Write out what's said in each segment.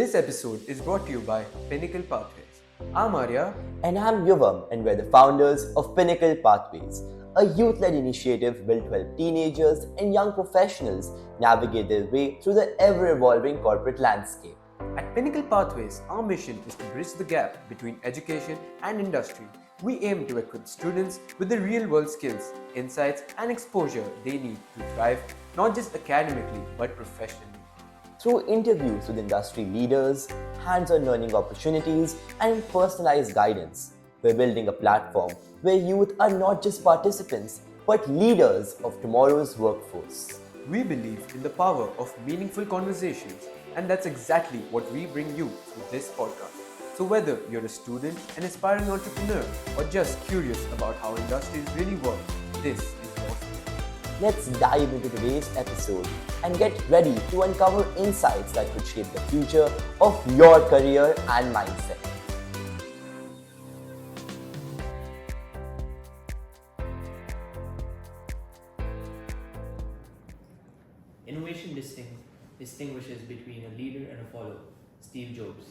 This episode is brought to you by Pinnacle Pathways. I'm Arya. And I'm Yuvam, and we're the founders of Pinnacle Pathways, a youth-led initiative built to help teenagers and young professionals navigate their way through the ever-evolving corporate landscape. At Pinnacle Pathways, our mission is to bridge the gap between education and industry. We aim to equip students with the real-world skills, insights, and exposure they need to thrive not just academically but professionally. Through interviews with industry leaders, hands-on learning opportunities, and personalized guidance, we're building a platform where youth are not just participants, but leaders of tomorrow's workforce. We believe in the power of meaningful conversations, and that's exactly what we bring you through this podcast. So whether you're a student, an aspiring entrepreneur, or just curious about how industries really work, this is your space. Let's dive into today's episode and get ready to uncover insights that could shape the future of your career and mindset. Innovation distinguishes between a leader and a follower. Steve Jobs.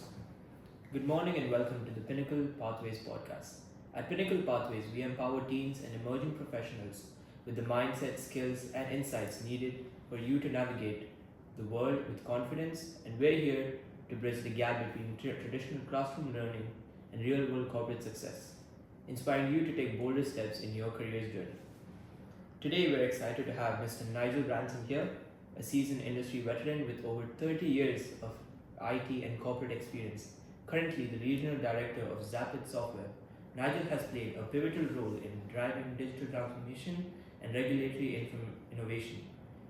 Good morning and welcome to the Pinnacle Pathways Podcast. At Pinnacle Pathways, we empower teens and emerging professionals with the mindset, skills, and insights needed for you to navigate the world with confidence, and we're here to bridge the gap between traditional classroom learning and real-world corporate success, inspiring you to take bolder steps in your career's journey. Today, we're excited to have Mr. Nigel Ransom here, a seasoned industry veteran with over 30 years of IT and corporate experience. Currently the regional director of Zappit Software, Nigel has played a pivotal role in driving digital transformation and regulatory innovation,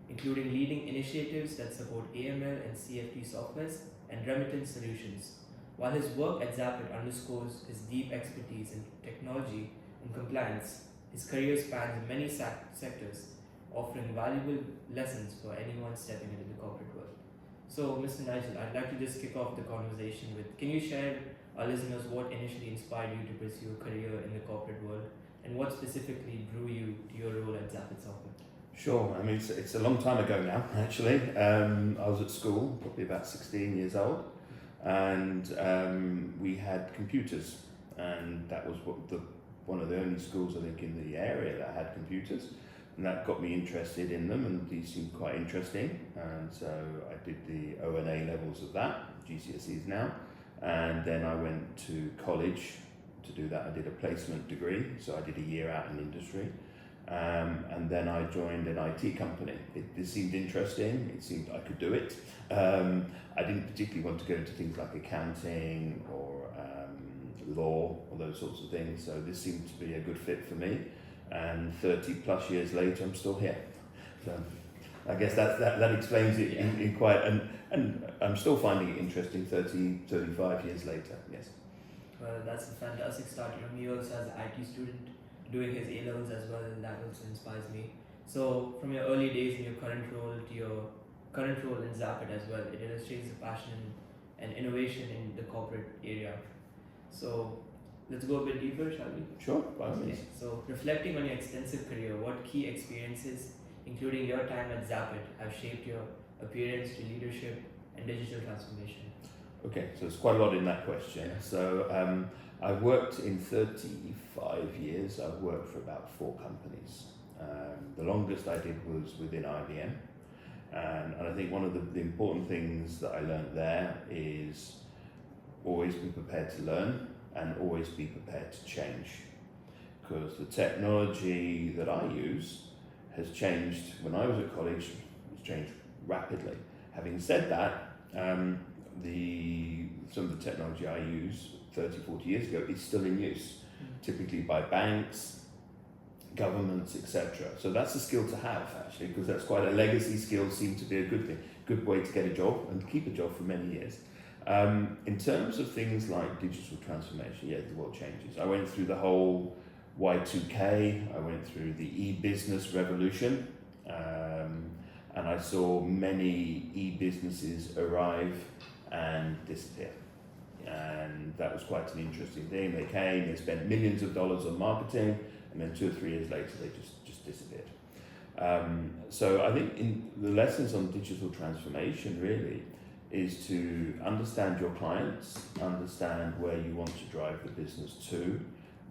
including leading initiatives that support AML and CFT softwares and remittance solutions. While his work at Zappit underscores his deep expertise in technology and compliance, his career spans many sectors, offering valuable lessons for anyone stepping into the corporate world. So, Mr. Nigel, I'd like to just kick off the conversation with, can you share our listeners what initially inspired you to pursue a career in the corporate world, and what specifically drew you to your role at Zappit Software? Sure. I mean, it's a long time ago now, actually. I was at school, probably about 16 years old, and we had computers, and that was one of the only schools, I think, in the area that had computers. And that got me interested in them, and these seemed quite interesting. And so I did the O&A levels of that, GCSEs now. And then I went to college to do that. I did a placement degree, so I did a year out in industry. And then I joined an IT company. It seemed interesting. It seemed I could do it. I didn't particularly want to go into things like accounting or law or those sorts of things. So this seemed to be a good fit for me. And 30 plus years later, I'm still here. So I guess that explains it in quite, and I'm still finding it interesting 35 years later, yes. Well, that's a fantastic start. Me also as an IT student doing his A-levels as well, and that also inspires me. So from your early days in your current role to your current role in Zappit as well, it illustrates the passion and innovation in the corporate area. So let's go a bit deeper, shall we? Sure, by all means. Okay. So, reflecting on your extensive career, what key experiences, including your time at Zappit, have shaped your appearance to leadership and digital transformation? Okay, so there's quite a lot in that question. So I've worked in 35 years, I've worked for about 4 companies. The longest I did was within IBM. And I think one of the important things that I learned there is always be prepared to learn and always be prepared to change, because the technology that I use has changed. When I was at college, it's changed rapidly. Having said that, some of the technology I use 30, 40 years ago is still in use, typically by banks, governments, etc. So that's a skill to have, actually, because that's quite a legacy skill, seems to be a good thing, good way to get a job and keep a job for many years. In terms of things like digital transformation, the world changes. I went through the whole Y2K, I went through the e-business revolution, and I saw many e-businesses arrive and disappear. And that was quite an interesting thing. They came, they spent millions of dollars on marketing, and then 2 or 3 years later they just disappeared. So I think in the lessons on digital transformation really is to understand your clients, understand where you want to drive the business to,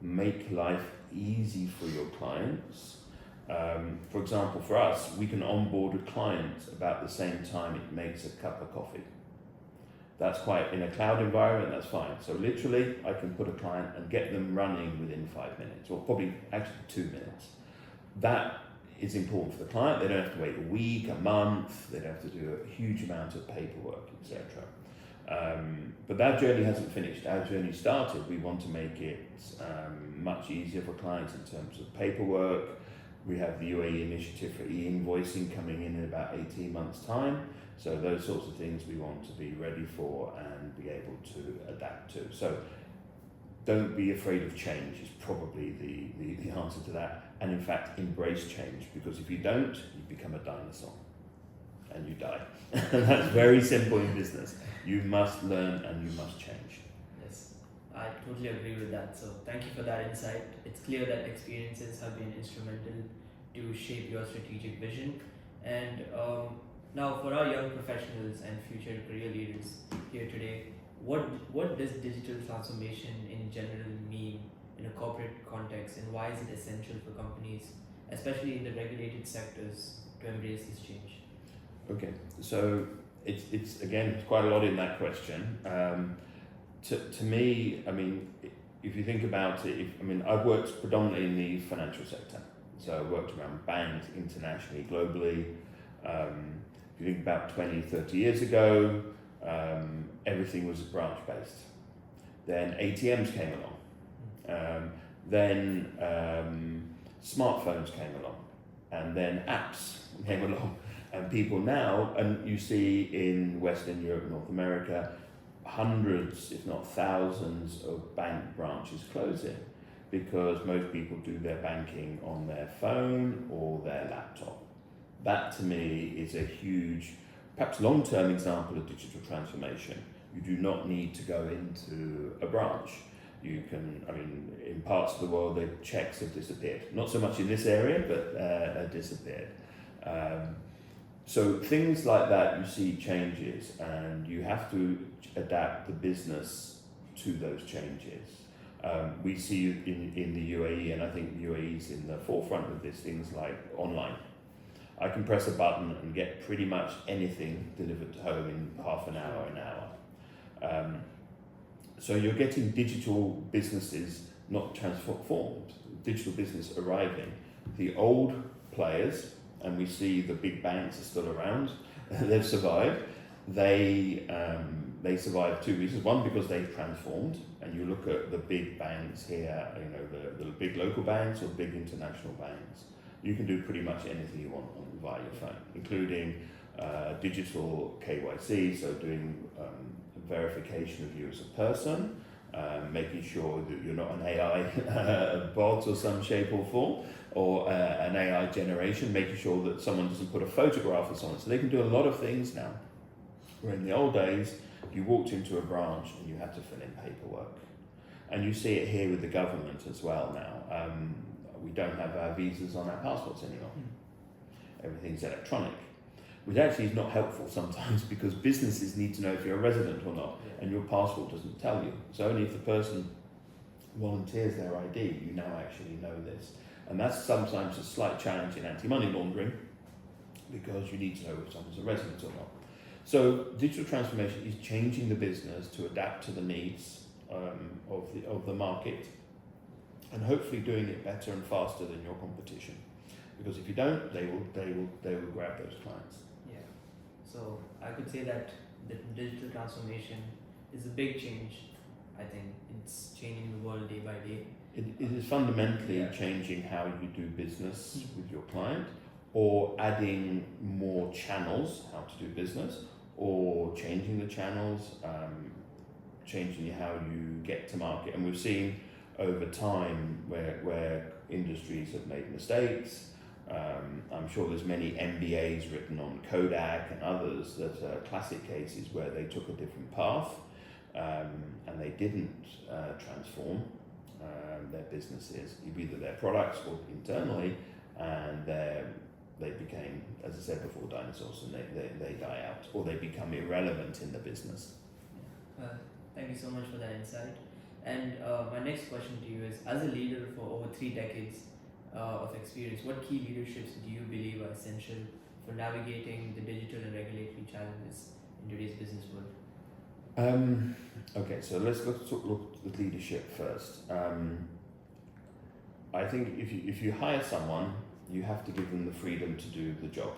make life easy for your clients. For example, for us, we can onboard a client about the same time it makes a cup of coffee. That's quite, in a cloud environment, that's fine. So literally, I can put a client and get them running within 5 minutes, or probably actually 2 minutes. That is important for the client. They don't have to wait a week, a month. They don't have to do a huge amount of paperwork, etc. But that journey hasn't finished. Our journey started. We want to make it much easier for clients in terms of paperwork. We have the UAE initiative for e-invoicing coming in about 18 months' time. So those sorts of things we want to be ready for and be able to adapt to. So don't be afraid of change is probably the answer to that. And in fact, embrace change, because if you don't, you become a dinosaur and you die. And that's very simple in business. You must learn and you must change. Yes, I totally agree with that. So thank you for that insight. It's clear that experiences have been instrumental to shape your strategic vision. And now for our young professionals and future career leaders here today, what does digital transformation in general mean in a corporate context, and why is it essential for companies, especially in the regulated sectors, to embrace this change? Okay, so it's again quite a lot in that question. To me, I mean, if you think about it, I've worked predominantly in the financial sector, so I worked around banks internationally, globally. If you think about 20, 30 years ago, everything was branch based. Then ATMs came along. Then smartphones came along, and then apps came along, and people now, and you see in Western Europe, North America, hundreds, if not thousands, of bank branches closing because most people do their banking on their phone or their laptop. That to me is a huge, perhaps long-term example of digital transformation. You do not need to go into a branch. You can, in parts of the world, the checks have disappeared. Not so much in this area, but disappeared. So things like that, you see changes, and you have to adapt the business to those changes. We see in the UAE, and I think the UAE is in the forefront of this, things like online. I can press a button and get pretty much anything delivered to home in half an hour. So you're getting digital businesses not transformed, digital business arriving. The old players, and we see the big banks are still around, they've survived. They survived two reasons. One, because they've transformed, and you look at the big banks here, the big local banks or big international banks, you can do pretty much anything you want via your phone, including digital KYC, so doing verification of you as a person, making sure that you're not an AI bot or some shape or form, or an AI generation, making sure that someone doesn't put a photograph of someone. So they can do a lot of things now. Where in the old days, you walked into a branch and you had to fill in paperwork. And you see it here with the government as well now. We don't have our visas on our passports anymore. Everything's electronic, which actually is not helpful sometimes because businesses need to know if you're a resident or not, and your passport doesn't tell you. So only if the person volunteers their ID, you now actually know this. And that's sometimes a slight challenge in anti-money laundering because you need to know if someone's a resident or not. So digital transformation is changing the business to adapt to the needs of the market, and hopefully doing it better and faster than your competition. Because if you don't, they will grab those clients. Yeah. So I could say that the digital transformation is a big change. I think it's changing the world day by day. It is fundamentally changing how you do business with your client, or adding more channels how to do business, or changing the channels, changing how you get to market. And we've seen over time where industries have made mistakes. I'm sure there's many MBAs written on Kodak and others that are classic cases where they took a different path and they didn't transform their businesses, either their products or internally, and their they became, as I said before, dinosaurs, and they die out, or they become irrelevant in the business. Thank you so much for that insight. And my next question to you is, as a leader for over 3 decades of experience, what key leaderships do you believe are essential for navigating the digital and regulatory challenges in today's business world? Okay, so let's look at leadership first. I think if you hire someone, you have to give them the freedom to do the job.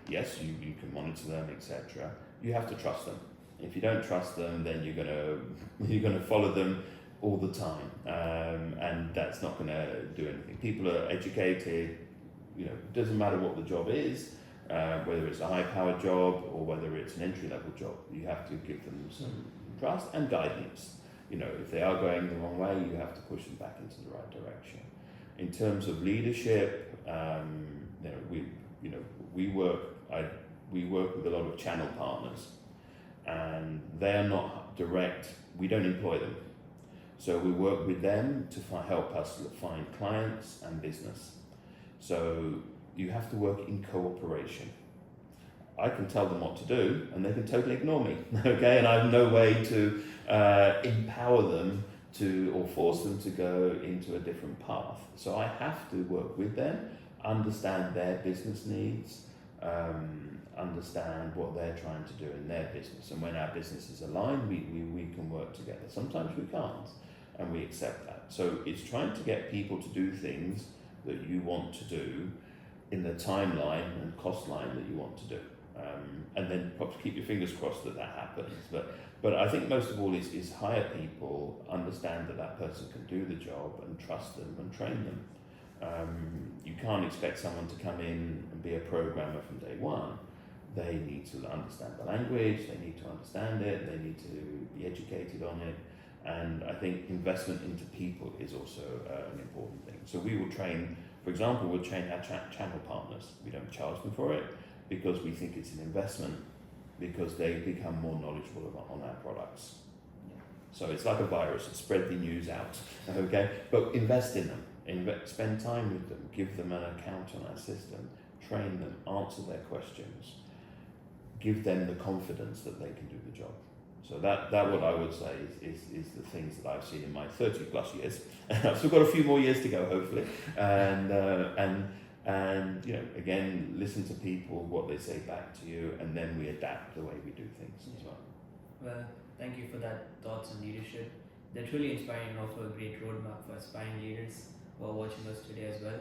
Yes, you can monitor them, etc. You have to trust them. If you don't trust them, then you're gonna follow them all the time, and that's not gonna do anything. People are educated. It doesn't matter what the job is, whether it's a high-powered job or whether it's an entry-level job. You have to give them some trust and guidance. If they are going the wrong way, you have to push them back into the right direction. In terms of leadership, we work with a lot of channel partners, and they are not direct. We don't employ them, so we work with them to help us find clients and business. So you have to work in cooperation. I can tell them what to do, and they can totally ignore me. Okay, and I have no way to empower them or force them to go into a different path. So I have to work with them, understand their business needs, understand what they're trying to do in their business. And when our business is aligned, we can work together. Sometimes we can't, and we accept that. So it's trying to get people to do things that you want to do in the timeline and cost line that you want to do. And then perhaps keep your fingers crossed that happens. But I think most of all is hire people, understand that person can do the job, and trust them and train them. You can't expect someone to come in and be a programmer from day one. They need to understand the language, they need to understand it, they need to be educated on it. And I think investment into people is also an important thing. So we will train, for example, we'll train our channel partners. We don't charge them for it because we think it's an investment, because they become more knowledgeable on our products. So it's like a virus, spread the news out, okay? But invest in them, spend time with them, give them an account on our system, train them, answer their questions, give them the confidence that they can do the job. So that what I would say is the things that I've seen in my 30 plus years. I've still got a few more years to go, hopefully. And again, listen to people, what they say back to you, and then we adapt the way we do things as well. Well, thank you for that thoughts on leadership. They're truly inspiring and offer a great roadmap for aspiring leaders who are watching us today as well.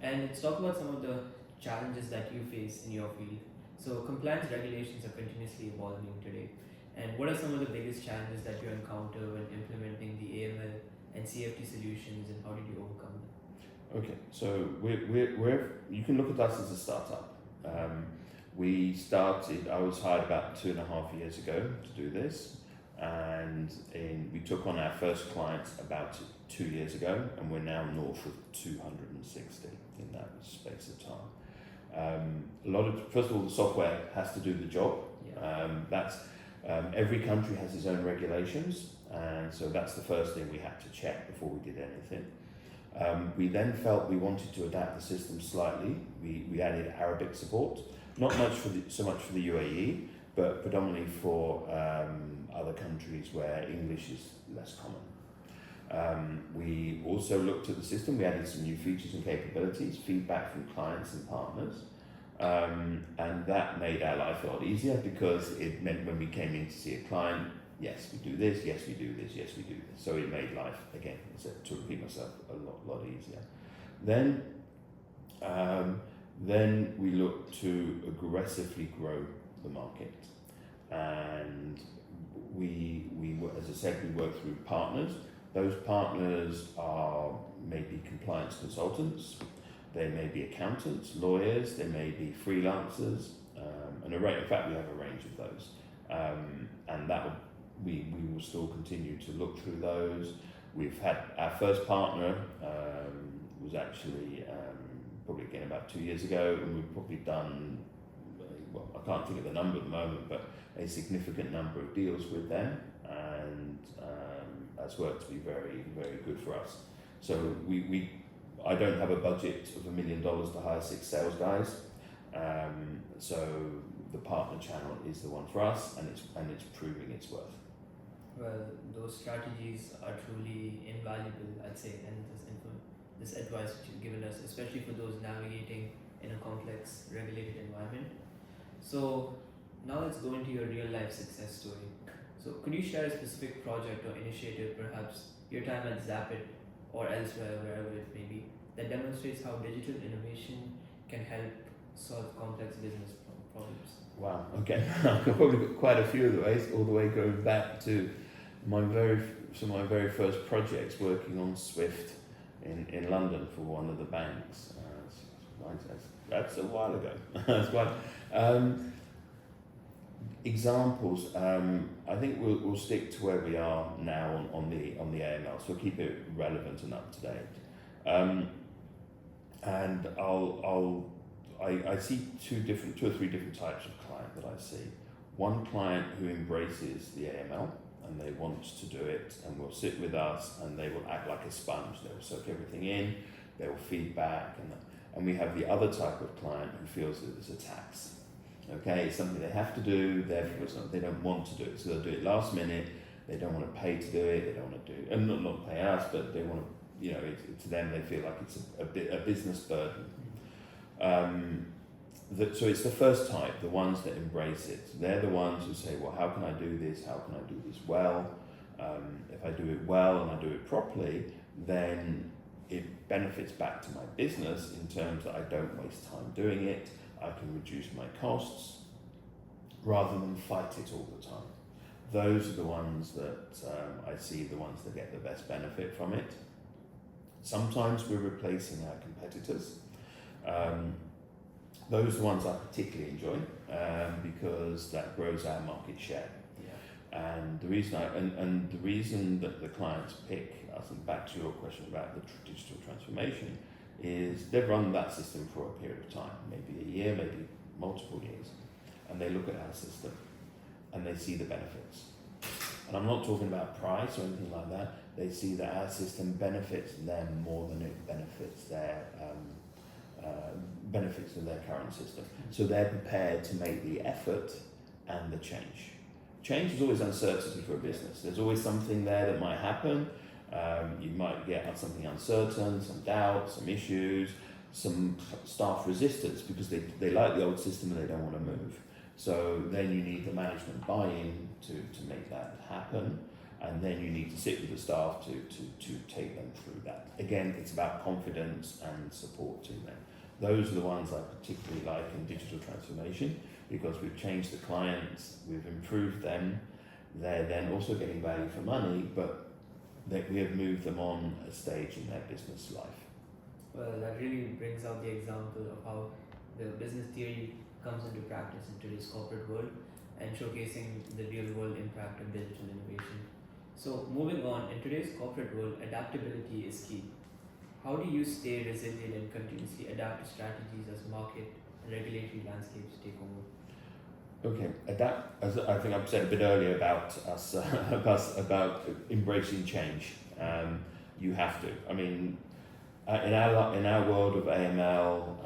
And let's talk about some of the challenges that you face in your field. So compliance regulations are continuously evolving today. And what are some of the biggest challenges that you encounter when implementing the AML and CFT solutions, and how did you overcome them? Okay, so we're you can look at us as a startup. I was hired about 2.5 years ago to do this, and we took on our first clients about 2 years ago, and we're now north of 260 in that space of time. First of all, the software has to do the job. Every country has its own regulations, and so that's the first thing we had to check before we did anything. We then felt we wanted to adapt the system slightly. We added Arabic support, not much so much for the UAE, but predominantly for other countries where English is less common. We also looked at the system. We added some new features and capabilities, feedback from clients and partners. And that made our life a lot easier, because it meant when we came in to see a client, yes, we do this, yes, we do this, yes, we do this. So it made life, again, to repeat myself, a lot easier. Then we looked to aggressively grow the market. And we as I said, we work through partners. Those partners are maybe compliance consultants, they may be accountants, lawyers, they may be freelancers, in fact we have a range of those. And we will still continue to look through those. We've had our first partner was actually probably again about 2 years ago, and we've probably done, well, I can't think of the number at the moment, but a significant number of deals with them, and that's worked to be very, very good for us. So I don't have a budget of $1 million to hire 6 sales guys. So the partner channel is the one for us, and it's proving its worth. Well, those strategies are truly invaluable, I'd say, and this advice which you've given us, especially for those navigating in a complex, regulated environment. So now let's go into your real life success story. So could you share a specific project or initiative, perhaps your time at Zappit or elsewhere, wherever it may be, that demonstrates how digital innovation can help solve complex business problems? Wow. Okay. I've probably got quite a few of the ways, all the way going back to my very first projects, working on Swift in London for one of the banks. That's a while ago. That's quite. Examples. I think we'll stick to where we are now on the AML, so we'll keep it relevant and up to date. And I see two or three different types of client that I see. One client who embraces the AML and they want to do it and will sit with us and they will act like a sponge. They will soak everything in, they will feed back, and we have the other type of client who feels that it's a tax. Okay, it's something they have to do, therefore it's not, they don't want to do it, so they'll do it last minute. They don't want to pay to do it. They don't want to do it, and not pay us, but they want to. To them they feel like it's a business burden. So it's the first type, the ones that embrace it. They're the ones who say, well, how can I do this? How can I do this well? If I do it well and I do it properly, then it benefits back to my business in terms that I don't waste time doing it. I can reduce my costs rather than fight it all the time. Those are the ones that I see, the ones that get the best benefit from it. Sometimes we're replacing our competitors. Those are the ones I particularly enjoy because that grows our market share. Yeah. And the reason that the clients pick us, and back to your question about the digital transformation, is they've run that system for a period of time, maybe a year, maybe multiple years, and they look at our system and they see the benefits. And I'm not talking about price or anything like that. They see that our system benefits them more than it benefits their benefits of their current system. So they're prepared to make the effort and the change. Change is always uncertainty for a business. There's always something there that might happen. You might get something uncertain, some doubt, some issues, some staff resistance because they like the old system and they don't want to move. So then you need the management buy-in to make that happen, and then you need to sit with the staff to take them through that. Again, it's about confidence and support to them. Those are the ones I particularly like in digital transformation because we've changed the clients, we've improved them, they're then also getting value for money, but we have moved them on a stage in their business life. Well, that really brings out the example of how the business theory comes into practice in today's corporate world and showcasing the real world impact of digital innovation. So moving on, in today's corporate world, adaptability is key. How do you stay resilient and continuously adapt to strategies as market and regulatory landscapes take over? Okay, adapt. As I think I've said a bit earlier about us, about embracing change. You have to. I mean, in our world of AML,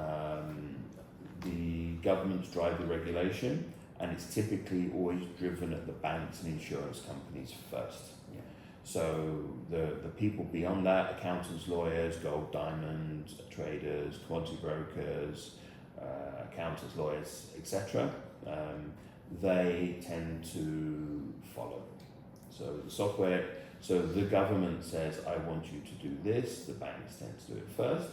the governments drive the regulation, and it's typically always driven at the banks and insurance companies first. Yeah. So the people beyond that, accountants, lawyers, gold, diamond traders, commodity brokers, accountants, lawyers, etc. They tend to follow. So the software, so the government says, I want you to do this, the banks tend to do it first,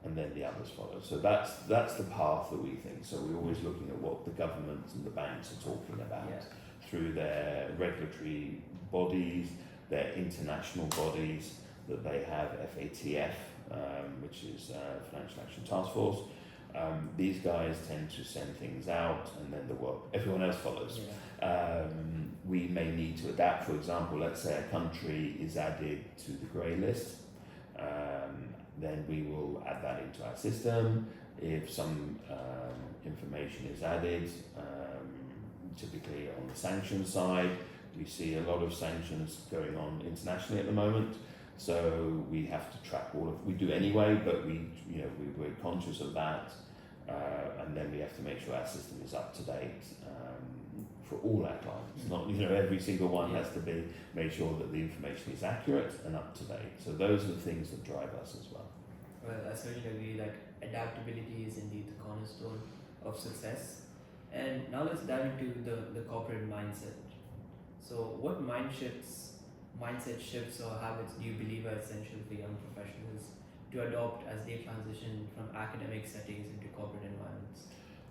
and then the others follow. So that's the path that we think. So we're always looking at what the government and the banks are talking about through their regulatory bodies, their international bodies that they have, FATF, which is Financial Action Task Force. These guys tend to send things out, and then everyone else follows. Yeah. We may need to adapt. For example, let's say a country is added to the grey list, then we will add that into our system. If some information is added, typically on the sanctions side, we see a lot of sanctions going on internationally at the moment. So we have to track all of, we do anyway, but we're conscious of that. And then we have to make sure our system is up to date for all our clients. Not, every single one has to be made sure that the information is accurate and up to date. So those are the things that drive us as well. Well, I certainly agree that adaptability is indeed the cornerstone of success. And now let's dive into the corporate mindset. So what mindset shifts or habits do you believe are essential for young professionals to adopt as they transition from academic settings into corporate environments?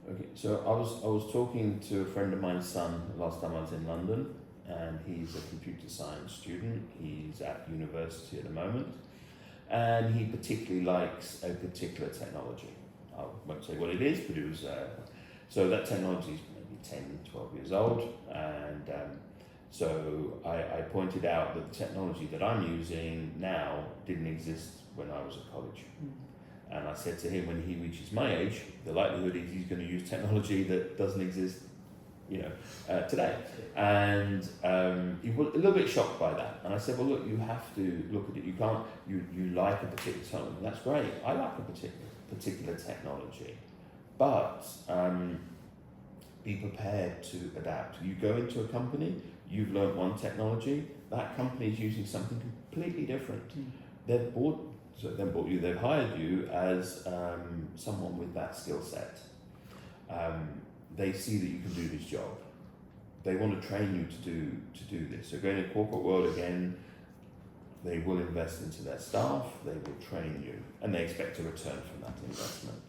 Okay, so I was talking to a friend of mine's son last time I was in London, and he's a computer science student. He's at university at the moment, and he particularly likes a particular technology. I won't say what it is, but it was so that technology is maybe 10, 12 years old, and so I pointed out that the technology that I'm using now didn't exist when I was at college. And I said to him, when he reaches my age, the likelihood is he's going to use technology that doesn't exist, today. And he was a little bit shocked by that. And I said, well, look, you have to look at it. You can't, you like a particular technology. That's great. I like a particular technology. But be prepared to adapt. You go into a company, you've learned one technology, that company is using something completely different. They've bought you, they've hired you as someone with that skill set. They see that you can do this job. They want to train you to do this. So going to the corporate world again, they will invest into their staff, they will train you, and they expect a return from that investment.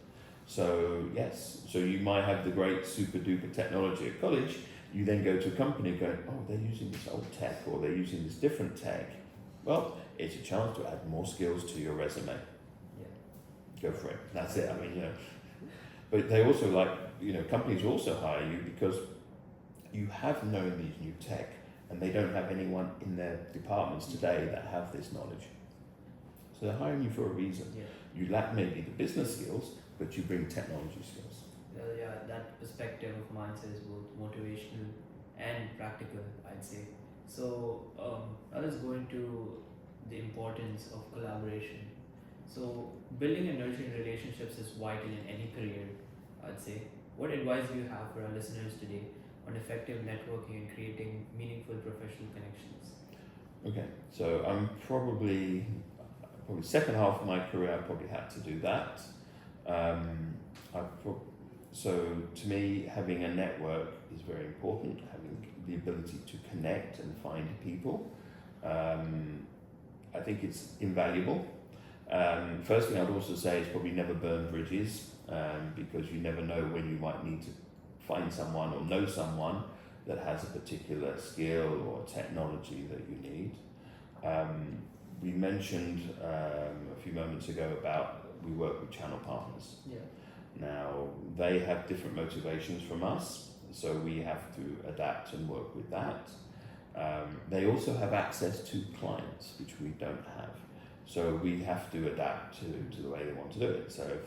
So yes, so you might have the great super duper technology at college, you then go to a company going, oh, they're using this old tech, or they're using this different tech. Well, it's a chance to add more skills to your resume. Go for it. That's it. I mean, but they also companies also hire you because you have known these new tech, and they don't have anyone in their departments today that have this knowledge. So they're hiring you for a reason. You lack maybe the business skills, but you bring technology skills. That perspective of mindset is both motivational and practical, I'd say. So now let's go into the importance of collaboration. So building and nurturing relationships is vital in any career, I'd say. What advice do you have for our listeners today on effective networking and creating meaningful professional connections? Okay, so I'm probably second half of my career I probably had to do that. So to me, having a network is very important, having the ability to connect and find people. I think it's invaluable. First thing I'd also say is probably never burn bridges, because you never know when you might need to find someone or know someone that has a particular skill or technology that you need. We mentioned a few moments ago about we work with channel partners. Now, they have different motivations from us, so we have to adapt and work with that. They also have access to clients, which we don't have. So we have to adapt to the way they want to do it. So if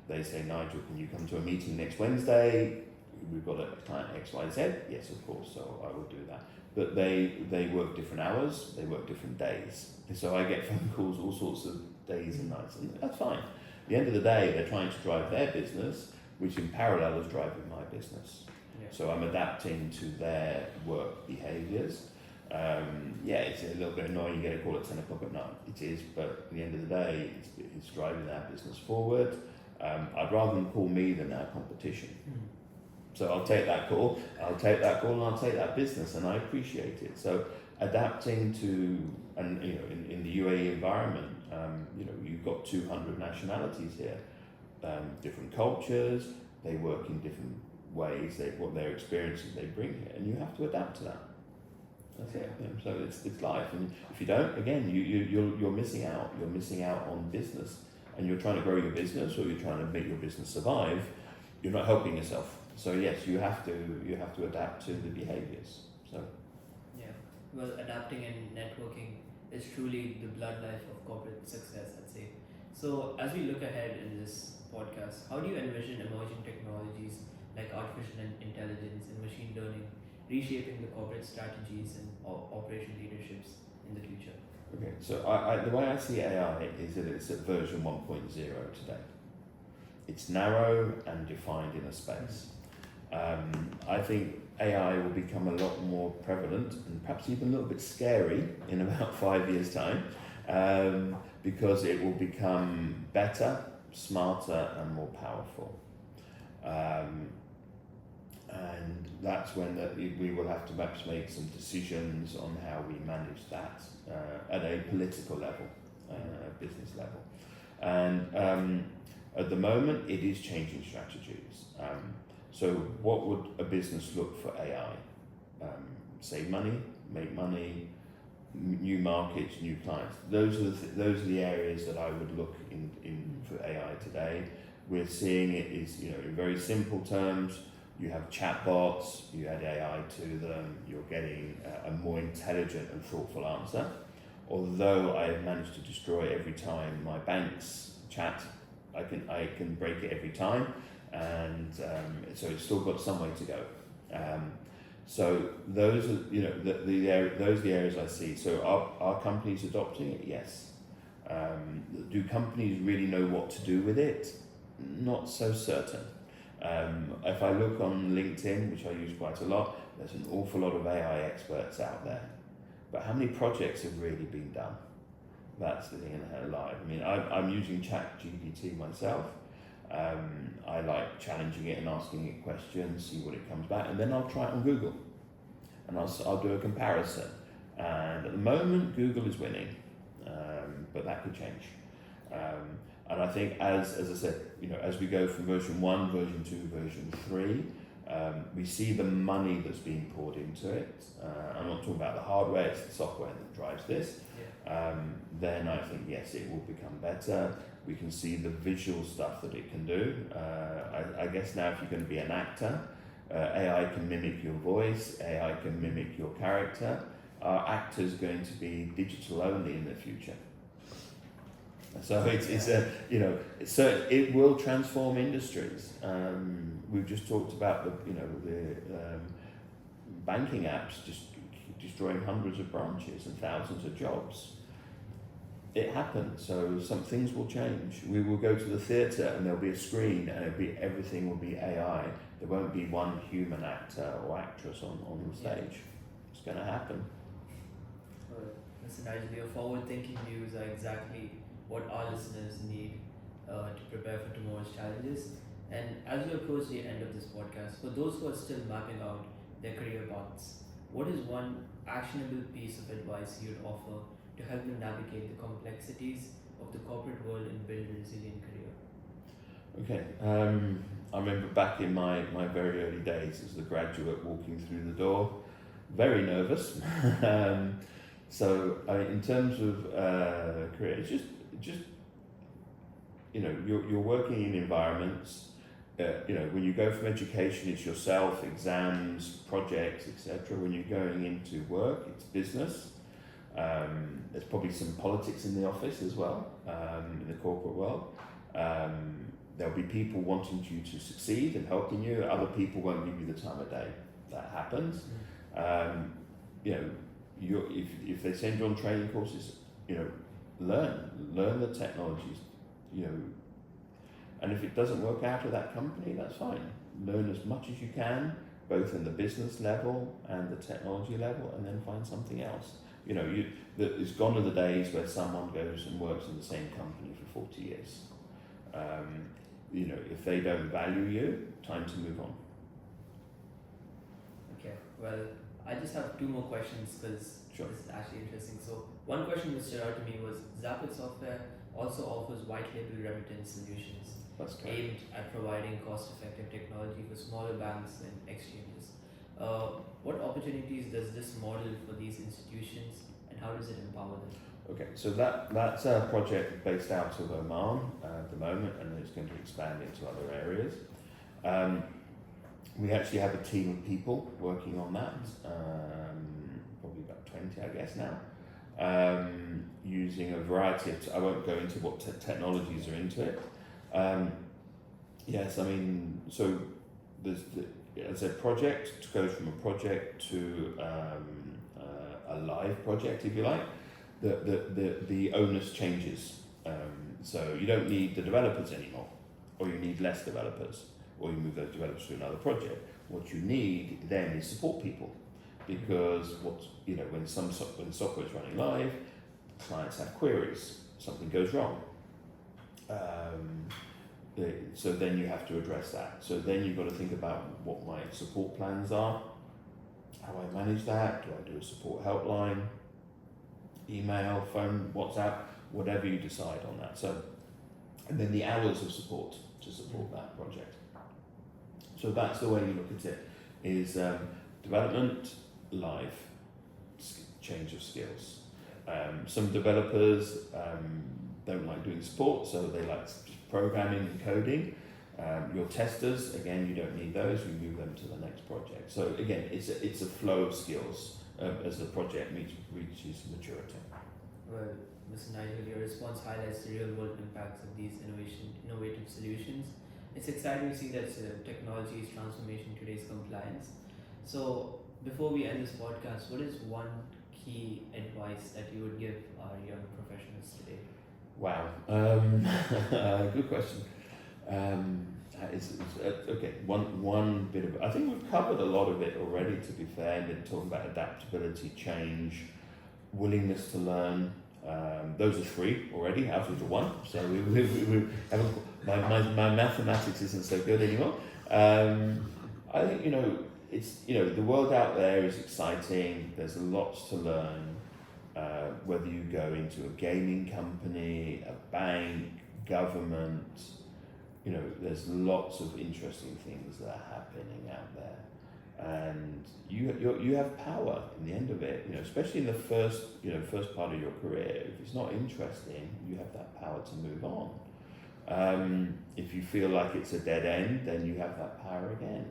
they say, Nigel, can you come to a meeting next Wednesday? We've got a client XYZ. Yes, of course, so I will do that. But they work different hours, they work different days. So I get phone calls all sorts of days and nights, and that's fine. At the end of the day, they're trying to drive their business, which in parallel is driving my business. So I'm adapting to their work behaviours. It's a little bit annoying, you get a call at 10 o'clock at night. It is, but at the end of the day, it's driving our business forward. I'd rather them call me than our competition. So I'll take that call, and I'll take that business, and I appreciate it. So adapting to, and in the UAE environment, you've got 200 nationalities here, different cultures, they work in different ways, what their experiences they bring here, and you have to adapt to that. That's it. So it's life, and if you don't, again, you're missing out. You're missing out on business, and you're trying to grow your business, or you're trying to make your business survive. You're not helping yourself. So yes, you have to adapt to the behaviours. So well, adapting and networking is truly the blood life of corporate success, I'd say. So as we look ahead in this podcast, how do you envision emerging technologies like artificial intelligence and machine learning reshaping the corporate strategies and operation leaderships in the future? Okay, so the way I see AI is that it's at version 1.0 today. It's narrow and defined in a space. I think AI will become a lot more prevalent and perhaps even a little bit scary in about 5 years' time, because it will become better, smarter, and more powerful. And that's when we will have to perhaps make some decisions on how we manage that at a political level, business level. And at the moment, it is changing strategies. So what would a business look for AI? Save money, make money, new markets, new clients. Those are the areas that I would look in for AI today. We're seeing it is, in very simple terms, you have chatbots, you add AI to them, you're getting a more intelligent and thoughtful answer. Although I have managed to destroy every time my bank's chat, I can break it every time, and so it's still got some way to go. So those are those are the areas I see. So are companies adopting it? Yes. Do companies really know what to do with it? Not so certain. If I look on LinkedIn, which I use quite a lot, there's an awful lot of AI experts out there. But how many projects have really been done? That's the thing in live. I mean, I'm using ChatGPT myself. I like challenging it and asking it questions, see what it comes back, and then I'll try it on Google. And I'll do a comparison. And at the moment, Google is winning, but that could change. And I think, as I said, as we go from version 1, version 2, version 3, we see the money that's being poured into it. I'm not talking about the hardware, it's the software that drives this. Yeah. Then I think, yes, it will become better. We can see the visual stuff that it can do. I guess now if you're going to be an actor, AI can mimic your voice, AI can mimic your character. Are actors going to be digital only in the future? So it will transform industries. We've just talked about the banking apps just destroying hundreds of branches and thousands of jobs. It happens, so some things will change. We will go to the theatre and there'll be a screen and everything will be AI. There won't be one human actor or actress on the stage. It's going to happen. Mr. Nigel, your forward-thinking views are exactly what our listeners need to prepare for tomorrow's challenges. And as we approach the end of this podcast, for those who are still mapping out their career paths, what is one actionable piece of advice you'd offer to help them navigate the complexities of the corporate world and build a resilient career? Okay, I remember back in my very early days as a graduate walking through the door, very nervous. So in terms of career, it's just you're working in environments. When you go from education, it's yourself, exams, projects, etc. When you're going into work, it's business. There's probably some politics in the office as well, in the corporate world. There'll be people wanting you to succeed and helping you. Other people won't give you the time of day. That happens. If they send you on training courses, learn the technologies, and if it doesn't work out at that company, that's fine. Learn as much as you can, both in the business level and the technology level, and then find something else. It's gone are the days where someone goes and works in the same company for 40 years. If they don't value you, time to move on. Okay, well, I just have 2 more questions because Sure. this is actually interesting. So one question which stood out to me was Zappit Software also offers white label remittance solutions That's correct. aimed at providing cost-effective technology for smaller banks and exchanges. What opportunities does this model for these institutions, and how does it empower them? Okay, so that's a project based out of Oman at the moment, and it's going to expand into other areas. We actually have a team of people working on that, probably about 20, I guess now, using a variety of. I won't go into what technologies are into it. Yes, I mean, so as a project goes from a project to a live project, if you like. the onus changes. So you don't need the developers anymore, or you need less developers, or you move those developers to another project. What you need then is support people, because when software is running live, clients have queries, something goes wrong. So then you have to address that. So then you've got to think about what my support plans are, how I manage that. Do I do a support helpline, email, phone, WhatsApp, whatever you decide on that. So, and then the hours of support to support that project. So that's the way you look at it, is development, live, change of skills. Some developers don't like doing support, so they like just programming and coding. Your testers, again, you don't need those, we move them to the next project. So again, it's a flow of skills as the project reaches maturity. Well, Mr. Nigel, your response highlights the real-world impacts of these innovative solutions. It's exciting to see that technology's transformation today's compliance. So, before we end this podcast, what is one key advice that you would give our young professionals today? Wow, good question. Okay. One bit of, I think we've covered a lot of it already. To be fair, and talking about adaptability, change, willingness to learn. Those are three already out of the one. So we haven't. My mathematics isn't so good anymore. I think it's the world out there is exciting. There's lots to learn. Whether you go into a gaming company, a bank, government, there's lots of interesting things that are happening out there, and you have power in the end of it. Especially in the first part of your career. If it's not interesting, you have that power to move on. If you feel like it's a dead end, then you have that power again.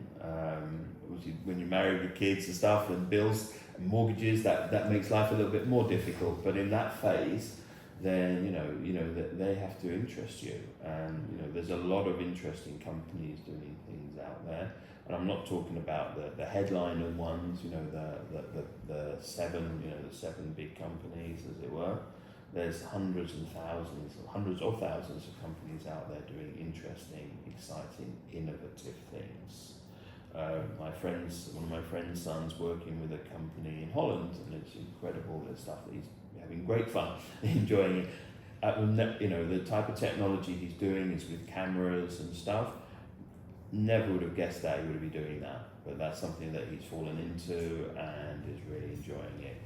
When you're married with kids and stuff and bills and mortgages, that makes life a little bit more difficult. But in that phase, then they have to interest you, and there's a lot of interesting companies doing things out there. And I'm not talking about the headliner ones, the seven big companies, as it were. There's hundreds of thousands of companies out there doing interesting, exciting, innovative things. One of my friend's sons working with a company in Holland, and it's incredible the stuff that he's having great fun, enjoying it. The type of technology he's doing is with cameras and stuff. Never would have guessed that he would be doing that, but that's something that he's fallen into and is really enjoying it.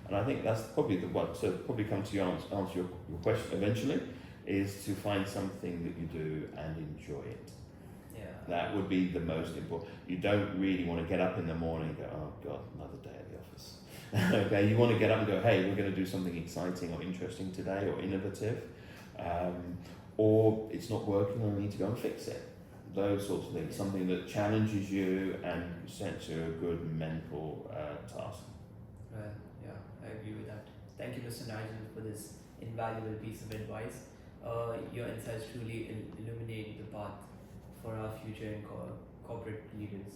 And I think that's probably the one. So probably come to answer your question eventually, is to find something that you do and enjoy it. Yeah. That would be the most important. You don't really want to get up in the morning and go, oh God, another day at the office. Okay, you want to get up and go, hey, we're going to do something exciting or interesting today or innovative, or it's not working and I need to go and fix it. Those sorts of things, something that challenges you and sets you a good mental task. Well, yeah, I agree with that. Thank you, Mr. Nigel, for this invaluable piece of advice. Your insights truly illuminate the path for our future in corporate leaders.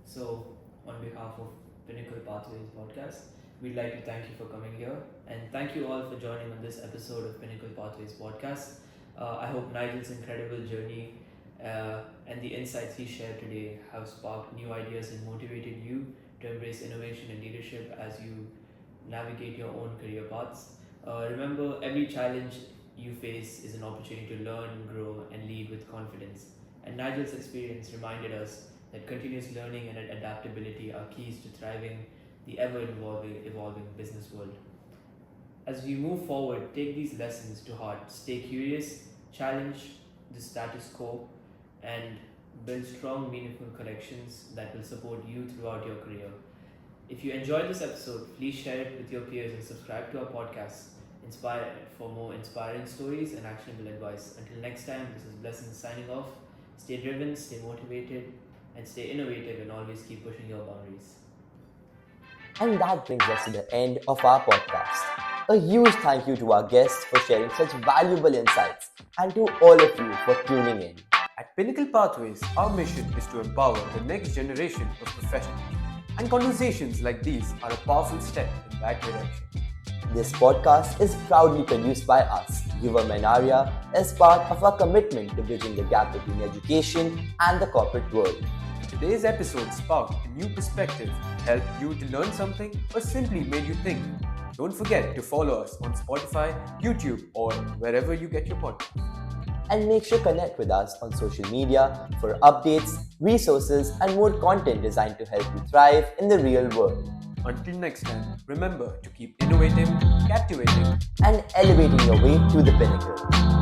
So, on behalf of Pinnacle Pathways Podcast, we'd like to thank you for coming here, and thank you all for joining on this episode of Pinnacle Pathways Podcast. I hope Nigel's incredible journey and the insights he shared today have sparked new ideas and motivated you to embrace innovation and leadership as you navigate your own career paths. Remember, every challenge you face is an opportunity to learn, grow, and lead with confidence. And Nigel's experience reminded us that continuous learning and adaptability are keys to thriving the ever-evolving business world. As we move forward, take these lessons to heart. Stay curious, challenge the status quo, and build strong, meaningful connections that will support you throughout your career. If you enjoyed this episode, please share it with your peers and subscribe to our podcast for more inspiring stories and actionable advice. Until next time, this is Blesson signing off. Stay driven, stay motivated, and stay innovative, and always keep pushing your boundaries. And that brings us to the end of our podcast. A huge thank you to our guests for sharing such valuable insights, and to all of you for tuning in. At Pinnacle Pathways, our mission is to empower the next generation of professionals, and conversations like these are a powerful step in that direction. This podcast is proudly produced by us, Yuva Menaria, as part of our commitment to bridging the gap between education and the corporate world. Today's episode sparked a new perspective, helped you to learn something, or simply made you think. Don't forget to follow us on Spotify, YouTube, or wherever you get your podcasts. And make sure to connect with us on social media for updates, resources, and more content designed to help you thrive in the real world. Until next time, remember to keep innovating, captivating, and elevating your way to the pinnacle.